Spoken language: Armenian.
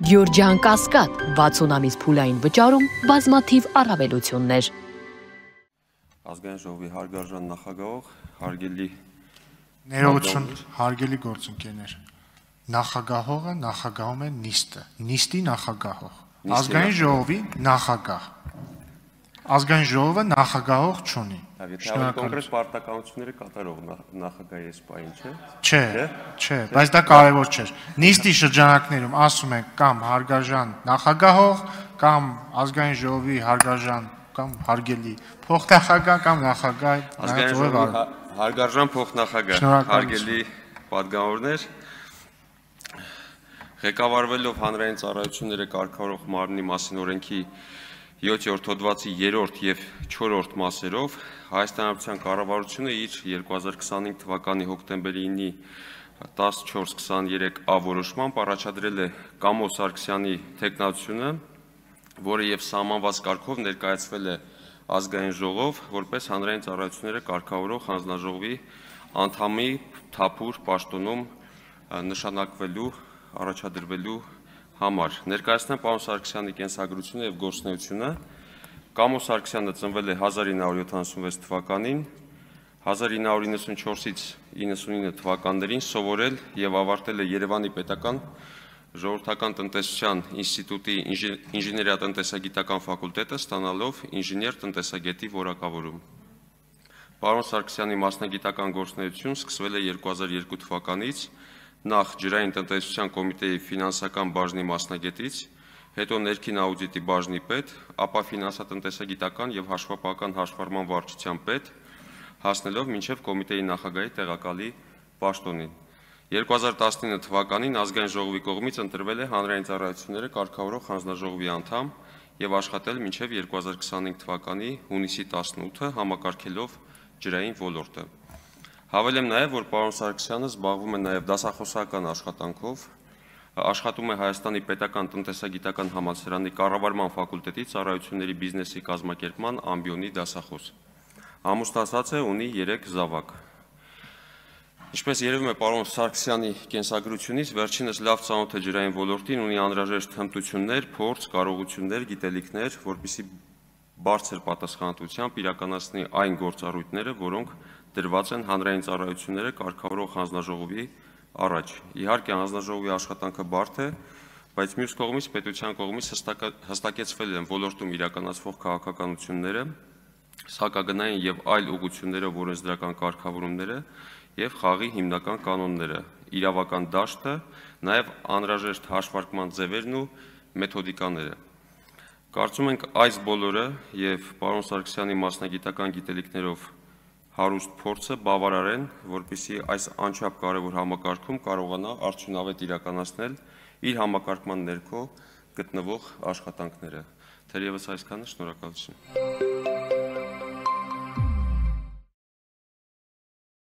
Գյորջյան Կասկադ 60 ամիս փուլային վճարում բազմաթիվ առավելություններ։ Ազգային ժողովի հարգարժան նախագահող, հարգելի ներողություն, հարգելի գործընկերներ։ Նախագահողը նախագահում է նիստը, նիստի նախագահող, ազգային ժողովի նախագահ։ Ազգային ժողովը նախագահող չունի։ Եթե կոնկրետ պարտականությունները կատարող նախագահի էս պահին, Չէ, բայց դա կարևոր չէ։ Նիստի շրջանակներում ասում են կամ հարգարժան նախագահող, կամ ազգային ժողովի հարգարժան կամ հարգելի փոխնախագահ կամ նախագահ, ազգային ժողովի հարգարժան փոխնախագահ, հարգելի պատգամավորներ, ղեկավարվելով հանրային ծառայությունները կարգավորող մարմնի մասին օրենքի 7-րդ հոդվածի 3-րդ և 4-րդ մասերով Հայաստան Հանրապետության կառավարությունը իր 2025 թվականի հոկտեմբերի 9-ի 14:23 որոշմամբ առաջադրել է Կամո Սարգսյանի թեկնածությունը, որը և սահմանված կարգով ներկայացվել է ազգային ժողով, որպես հանրային ծառայությունները կարգավորող հանձնաժողովի անդամի թափուր պաշտոնում նշանակվելու, առաջադրվելու համար։ Ներկայացնեմ պարոն Սարգսյանի կենսագրությունը և գործունեությունը։ Կամո Սարգսյանը ծնվել է 1976 թվականին, 1994-ից 99 թվականներին սովորել և ավարտել է Երևանի պետական ժողովրդական տնտեսության ինստիտուտի ինժեներիատնտեսագիտական ֆակուլտետը, ստանալով ինժեներ-տնտեսագետի որակավորում։ Պարոն Սարգսյանի մասնագիտական գործունեությունը սկսվել է 2002 թվականից, նախ ջրային տնտեսության կոմիտեի ֆինանսական բաժնի մասնագետից, հետո ներքին աուդիտի բաժնի պետ, ապա ֆինանսատնտեսագիտական և հաշվապահական հաշվառման վարչության պետ, հասնելով մինչև կոմիտեի նախագահի տեղակալի պաշտոնին։ 2019 թվականին ազգային ժողովի կողմից ընտրվել է հանրային ծառայությունները կարգավորող հանձնաժողովի անդամ և աշխատել մինչև 2025 թվականի հունիսի 18-ը համակարգելով ջրային ոլորտը։ Հավելեմ նաև, որ պարոն Սարգսյանը զբաղվում է նաև դասախոսական աշխատանքով, աշխատում է Հայաստանի պետական տնտեսագիտական համալսարանի կառավարման ֆակուլտետի ծառայությունների բիզնեսի կազմակերպման ամբիոնի դասախոս։ Ամուսնացած է, ունի 3 զավակ։ Ինչպես երևում է պարոն Սարգսյանի կենսագրությունից, վերջինս լավ ծանոթ է ջրային ոլորտին, ունի անհրաժեշտ հմտություններ, փորձ, կարողություններ, գիտելիքներ, որպեսզի բարձր պատասխանատվությամբ իրականացնի այն գործառույթները, որոնք դրված են հանրային ծառայությունները կարգավորող հանձնաժողովի առաջ։ Իհարկե, հանձնաժողովի աշխատանքը բարդ է, բայց մյուս կողմից պետության կողմից հստակեցվել են ոլորտում իրականացվող քաղաքականությունները, սահկագնային և այլ ուղղություններով օրենսդրական կարգավորումները և խաղի հիմնական կանոնները, իրավական դաշտը, նաև անհրաժեշտ հաշվարկման ձևերն ու մեթոդիկաները։ Կարծում ենք այս բոլորը և պարոն Սարգսյանի մասնագիտական գիտելիքներով հարուստ փորձը բավարար են, որպեսզի այս անչափ կարևոր համակարգում կարողանա արդյունավետ իրականացնել իր համակարգման ներքո գտնվող աշխատանքները։ Թերևս այսքանը, շնորհակալություն։